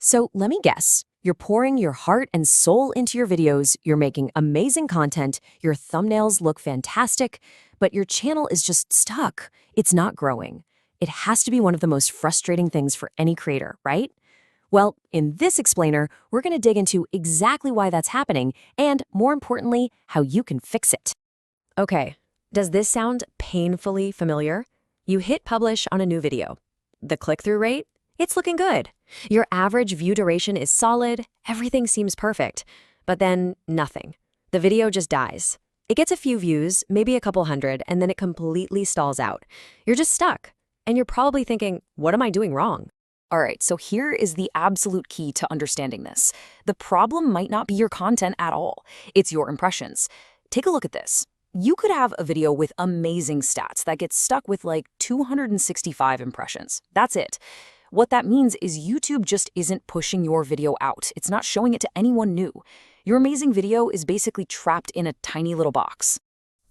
So let me guess. You're pouring your heart and soul into your videos, you're making amazing content, your thumbnails look fantastic, but your channel is just stuck. It's not growing. It has to be one of the most frustrating things for any creator, right? Well, in this explainer, we're going to dig into exactly why that's happening and, more importantly, how you can fix it. Okay, does this sound painfully familiar? You hit publish on a new video. The click-through rate? It's looking good. Your average view duration is solid, everything seems perfect. But then, nothing. The video just dies. It gets a few views, maybe a couple hundred, and then it completely stalls out. You're just stuck. And you're probably thinking, what am I doing wrong? All right, so here is the absolute key to understanding this. The problem might not be your content at all. It's your impressions. Take a look at this. You could have a video with amazing stats that gets stuck with like 265 impressions. That's it. What that means is YouTube just isn't pushing your video out. It's not showing it to anyone new. Your amazing video is basically trapped in a tiny little box.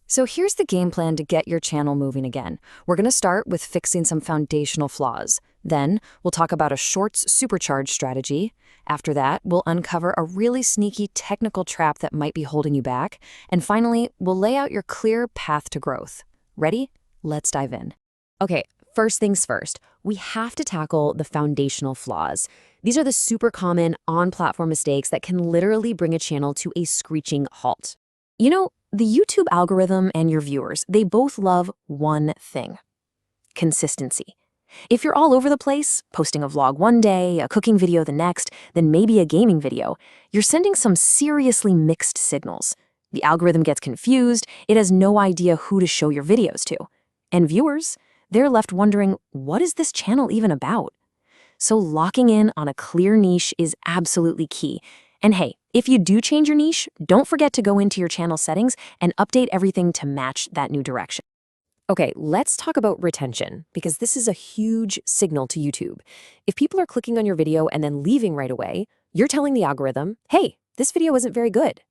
So here's the game plan to get your channel moving again. We're going to start with fixing some foundational flaws. Then we'll talk about a shorts supercharge strategy. After that, we'll uncover a really sneaky technical trap that might be holding you back. And finally, we'll lay out your clear path to growth. Ready? Let's dive in. Okay, first things first, we have to tackle the foundational flaws. These are the super common on-platform mistakes that can literally bring a channel to a screeching halt. You know, the YouTube algorithm and your viewers, they both love one thing: consistency. If you're all over the place, posting a vlog one day, a cooking video the next, then maybe a gaming video, you're sending some seriously mixed signals. The algorithm gets confused, it has no idea who to show your videos to. And viewers, they're left wondering, what is this channel even about? So locking in on a clear niche is absolutely key. And hey, if you do change your niche, don't forget to go into your channel settings and update everything to match that new direction. Okay, let's talk about retention, because this is a huge signal to YouTube. If people are clicking on your video and then leaving right away, you're telling the algorithm, hey, this video isn't very good.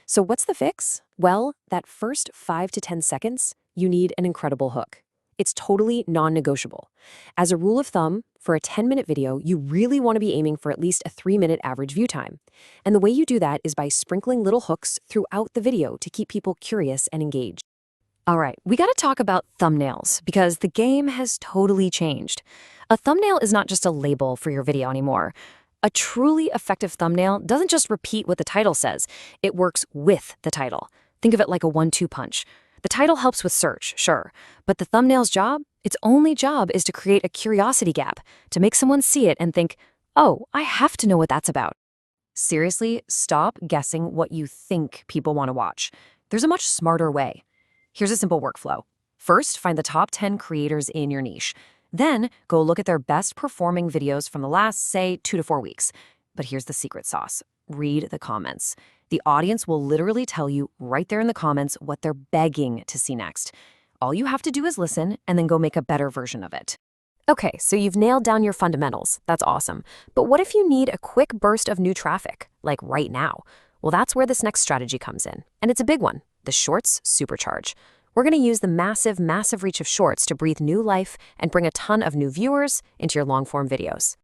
So what's the fix? Well, that first 5 to 10 seconds, you need an incredible hook. It's totally non-negotiable. As a rule of thumb, for a 10-minute video, you really want to be aiming for at least a 3-minute average view time. And the way you do that is by sprinkling little hooks throughout the video to keep people curious and engaged. All right, we got to talk about thumbnails, because the game has totally changed. A thumbnail is not just a label for your video anymore. A truly effective thumbnail doesn't just repeat what the title says, it works with the title. Think of it like a 1-2 punch. The title helps with search, sure, but the thumbnail's job, its only job is to create a curiosity gap, to make someone see it and think, oh, I have to know what that's about. Seriously, stop guessing what you think people want to watch. There's a much smarter way. Here's a simple workflow. First, find the top 10 creators in your niche. Then, go look at their best performing videos from the last, say, 2 to 4 weeks. But here's the secret sauce. Read the comments. The audience will literally tell you right there in the comments what they're begging to see next. All you have to do is listen and then go make a better version of it. Okay, so you've nailed down your fundamentals. That's awesome. But what if you need a quick burst of new traffic, like right now? Well, that's where this next strategy comes in. And it's a big one, the Shorts Supercharge. We're going to use the massive reach of Shorts to breathe new life and bring a ton of new viewers into your long-form videos.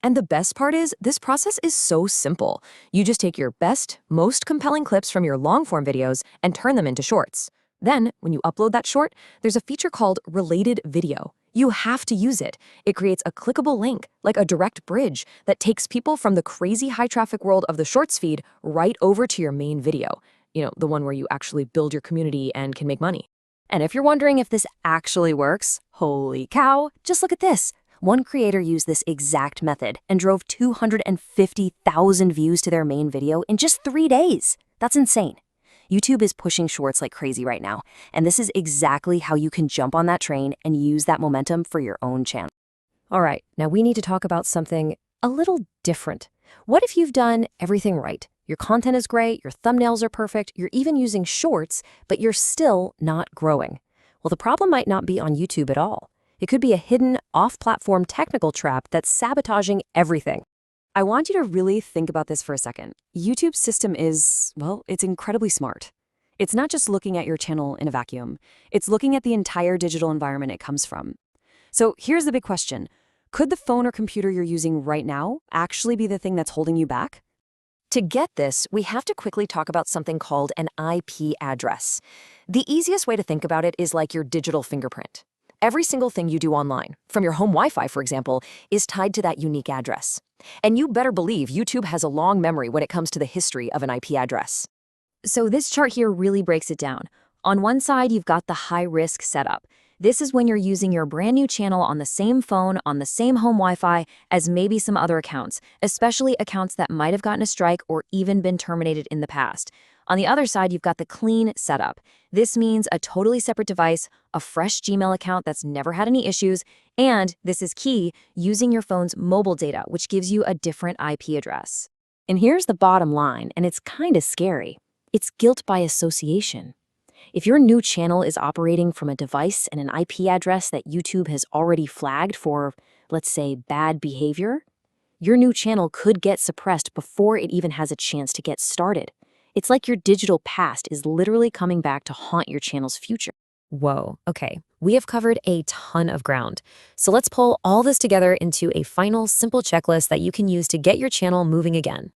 And the best part is, this process is so simple. You just take your best, most compelling clips from your long-form videos and turn them into shorts. Then, when you upload that short, there's a feature called Related Video. You have to use it. It creates a clickable link, like a direct bridge, that takes people from the crazy high-traffic world of the Shorts feed right over to your main video. You know, the one where you actually build your community and can make money. And if you're wondering if this actually works, holy cow, just look at this. One creator used this exact method and drove 250,000 views to their main video in just 3 days. That's insane. YouTube is pushing shorts like crazy right now, and this is exactly how you can jump on that train and use that momentum for your own channel. All right, now we need to talk about something a little different. What if you've done everything right? Your content is great, your thumbnails are perfect, you're even using shorts, but you're still not growing. Well, the problem might not be on YouTube at all. It could be a hidden, off-platform technical trap that's sabotaging everything. I want you to really think about this for a second. YouTube's system is, well, it's incredibly smart. It's not just looking at your channel in a vacuum. It's looking at the entire digital environment it comes from. So here's the big question. Could the phone or computer you're using right now actually be the thing that's holding you back? To get this, we have to quickly talk about something called an IP address. The easiest way to think about it is like your digital fingerprint. Every single thing you do online, from your home Wi-Fi, for example, is tied to that unique address. And you better believe YouTube has a long memory when it comes to the history of an IP address. So this chart here really breaks it down. On one side, you've got the high-risk setup. This is when you're using your brand new channel on the same phone, on the same home Wi-Fi as maybe some other accounts, especially accounts that might have gotten a strike or even been terminated in the past. On the other side, you've got the clean setup. This means a totally separate device, a fresh Gmail account that's never had any issues, and, this is key, using your phone's mobile data, which gives you a different IP address. And here's the bottom line, and it's kind of scary. It's guilt by association. If your new channel is operating from a device and an IP address that YouTube has already flagged for, let's say, bad behavior, your new channel could get suppressed before it even has a chance to get started. It's like your digital past is literally coming back to haunt your channel's future. Whoa, okay. We have covered a ton of ground. So let's pull all this together into a final simple checklist that you can use to get your channel moving again.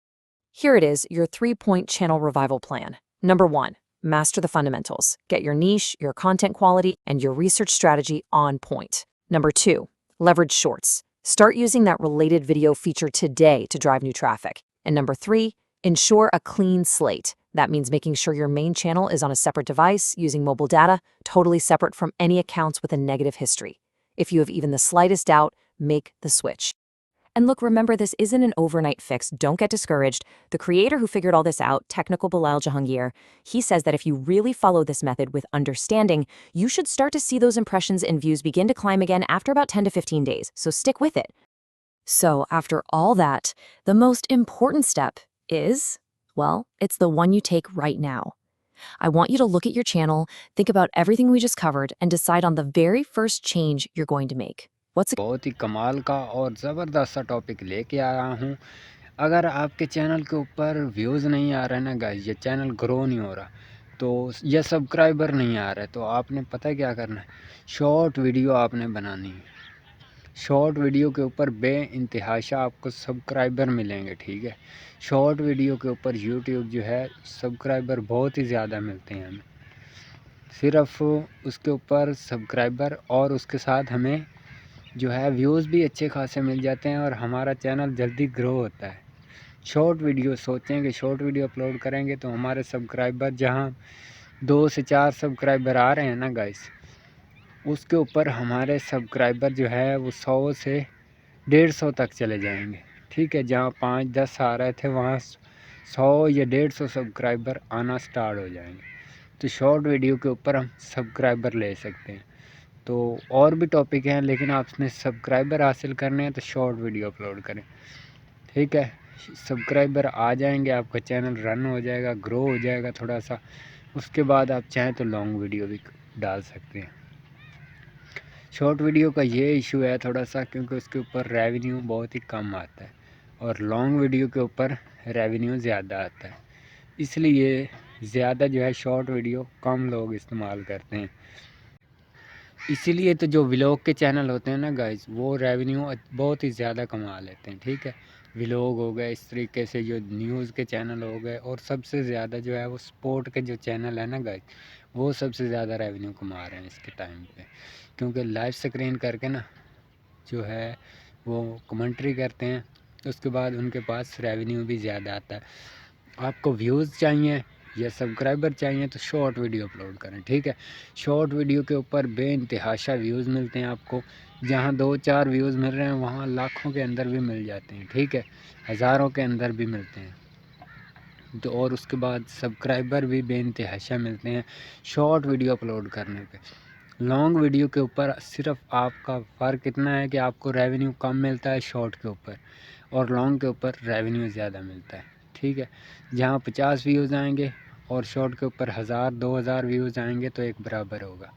Here it is, your 3-point channel revival plan. Number 1, master the fundamentals. Get your niche, your content quality, and your research strategy on point. Number 2, leverage shorts. Start using that related video feature today to drive new traffic. And number 3, ensure a clean slate. That means making sure your main channel is on a separate device, using mobile data, totally separate from any accounts with a negative history. If you have even the slightest doubt, make the switch. And look, remember, this isn't an overnight fix. Don't get discouraged. The creator who figured all this out, Technical Bilal Jahangir, he says that if you really follow this method with understanding, you should start to see those impressions and views begin to climb again after about 10 to 15 days. So stick with it. So after all that, the most important step is, well, it's the one you take right now. I want you to look at your channel, think about everything we just covered, and decide on the very first change you're going to make. बहुत ही कमाल का और ज़बरदस्त सा topic लेके आया हूँ। अगर आपके चैनल के ऊपर व्यूज़ नहीं आ रहे ना गाइस, या चैनल ग्रो नहीं हो रहा तो, या सब्सक्राइबर नहीं आ रहे, तो आपने पता है क्या करना है, शॉर्ट वीडियो आपने बनानी है। शॉर्ट वीडियो के ऊपर बेइंतहाशा आपको सब्सक्राइबर मिलेंगे, ठीक है। शॉर्ट वीडियो के ऊपर यूट्यूब जो है सब्सक्राइबर बहुत ही ज़्यादा मिलते हैं हमें, सिर्फ उसके ऊपर सब्सक्राइबर और उसके साथ हमें जो है व्यूज़ भी अच्छे खासे मिल जाते हैं और हमारा चैनल जल्दी ग्रो होता है। शॉर्ट वीडियो सोचें कि शॉर्ट वीडियो अपलोड करेंगे तो हमारे सब्सक्राइबर जहां 2 से 4 सब्सक्राइबर आ रहे हैं ना गाइस, उसके ऊपर हमारे सब्सक्राइबर जो है वो 100 से 150 तक चले जाएंगे, ठीक है। जहां 5-10 आ रहे थे वहां 100 या 150 सब्सक्राइबर आना स्टार्ट हो जाएंगे। तो शॉर्ट वीडियो के ऊपर हम सब्सक्राइबर ले सकते हैं। तो और भी टॉपिक हैं, लेकिन आपने सब्सक्राइबर हासिल करने हैं तो शॉर्ट वीडियो अपलोड करें, ठीक है। सब्सक्राइबर आ जाएंगे, आपका चैनल रन हो जाएगा, ग्रो हो जाएगा थोड़ा सा। उसके बाद आप चाहें तो लॉन्ग वीडियो भी डाल सकते हैं। शॉर्ट वीडियो का ये इशू है थोड़ा सा, क्योंकि उसके ऊपर रेवेन्यू बहुत ही कम आता है और लॉन्ग वीडियो के ऊपर रेवेन्यू ज़्यादा आता है, इसलिए ज़्यादा जो है शॉर्ट वीडियो कम लोग इस्तेमाल करते हैं। इसीलिए तो जो व्लॉग के चैनल होते हैं ना गाइस, वो रेवेन्यू बहुत ही ज़्यादा कमा लेते हैं, ठीक है। व्लॉग हो गए, इस तरीके से जो न्यूज़ के चैनल हो गए, और सबसे ज़्यादा जो है वो स्पोर्ट के जो चैनल है ना गाइस, वो सबसे ज़्यादा रेवेन्यू कमा रहे हैं इसके टाइम पे, क्योंकि लाइव स्क्रीन करके ना जो है वो कमेंट्री करते हैं, उसके बाद उनके पास रेवेन्यू भी ज़्यादा आता है। आपको व्यूज़ चाहिए या सब्सक्राइबर चाहिए तो शॉर्ट वीडियो अपलोड करें, ठीक है। शॉर्ट वीडियो के ऊपर बेइंतहाशा व्यूज़ मिलते हैं आपको, जहां 2-4 व्यूज़ मिल रहे हैं वहां लाखों के अंदर भी मिल जाते हैं, ठीक है, हज़ारों के अंदर भी मिलते हैं। तो और उसके बाद सब्सक्राइबर भी बेइंतहाशा मिलते हैं शॉर्ट वीडियो अपलोड करने पे। लॉन्ग वीडियो के ऊपर सिर्फ आपका फ़र्क इतना है कि आपको रेवेन्यू कम मिलता है शॉर्ट के ऊपर, और लॉन्ग के ऊपर रेवेन्यू ज़्यादा मिलता है, ठीक है। जहाँ 50 व्यूज़ आएंगे और शॉर्ट के ऊपर 1000-2000 व्यूज़ आएंगे तो एक बराबर होगा,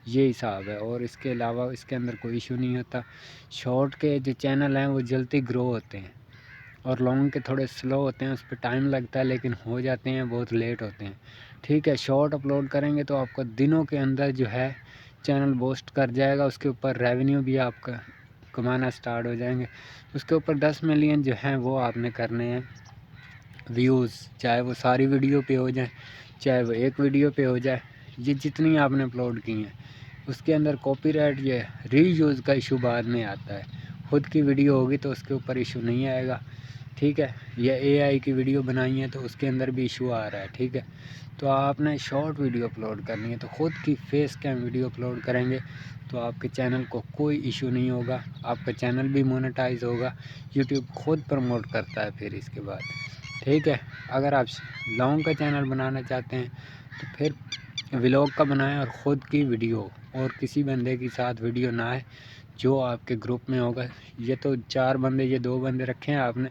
ये हिसाब है। और इसके अलावा इसके अंदर कोई इशू नहीं होता। शॉर्ट के जो चैनल हैं वो जल्दी ग्रो होते हैं और लॉन्ग के थोड़े स्लो होते हैं, उस पर टाइम लगता है, लेकिन हो जाते हैं, बहुत लेट होते हैं, ठीक है। शॉर्ट अपलोड करेंगे तो आपका दिनों के अंदर जो है चैनल बूस्ट कर जाएगा, उसके ऊपर रेवेन्यू भी आपका کمانا سٹارٹ ہو جائیں گے. اس کے اوپر 10 ملین جو ہیں وہ آپ نے کرنے ہیں ویوز، چاہے وہ ساری ویڈیو پہ ہو جائیں چاہے وہ ایک ویڈیو پہ ہو جائے. یہ جتنی آپ نے اپلوڈ کی ہیں اس کے اندر کاپی رائٹ یہ ری یوز کا ایشو بعد میں آتا ہے. خود کی ویڈیو ہوگی تو اس کے اوپر ایشو نہیں آئے گا، ٹھیک ہے. یا اے آئی کی ویڈیو بنائی ہے تو اس کے اندر بھی ایشو آ رہا ہے، ٹھیک ہے. تو آپ نے شارٹ ویڈیو اپلوڈ کرنی ہے تو خود کی فیس کیم ویڈیو اپلوڈ کریں گے تو آپ کے چینل کو کوئی ایشو نہیں ہوگا. آپ کا چینل بھی مونیٹائز ہوگا، یوٹیوب خود پروموٹ کرتا ہے پھر اس کے بعد، ٹھیک ہے. اگر آپ لانگ کا چینل بنانا چاہتے ہیں تو پھر ولاگ کا بنائیں اور خود کی ویڈیو، اور کسی بندے کے ساتھ ویڈیو نہ آئے جو آپ کے گروپ میں ہوگا. یہ تو 4 بندے، یہ 2 بندے رکھے ہیں آپ نے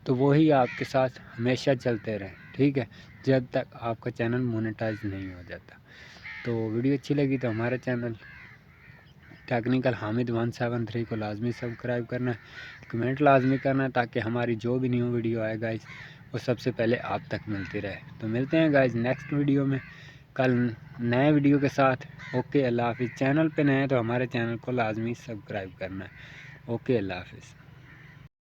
تو وہی آپ کے ساتھ ہمیشہ چلتے رہیں، ٹھیک ہے، جب تک آپ کا چینل مونیٹائز نہیں ہو جاتا. تو ویڈیو اچھی لگی تو ہمارے چینل ٹیکنیکل حامد 173 کو لازمی سبسکرائب کرنا ہے، کمنٹ لازمی کرنا ہے تاکہ ہماری جو بھی نیو ویڈیو آئے گائز وہ سب سے پہلے آپ تک ملتی رہے. تو ملتے ہیں گائز نیکسٹ ویڈیو میں کل نئے ویڈیو کے ساتھ. اوکے، اللہ حافظ. چینل پہ نئے ہیں تو ہمارے چینل کو لازمی سبسکرائب کرنا ہے. اوکے، اللہ حافظ.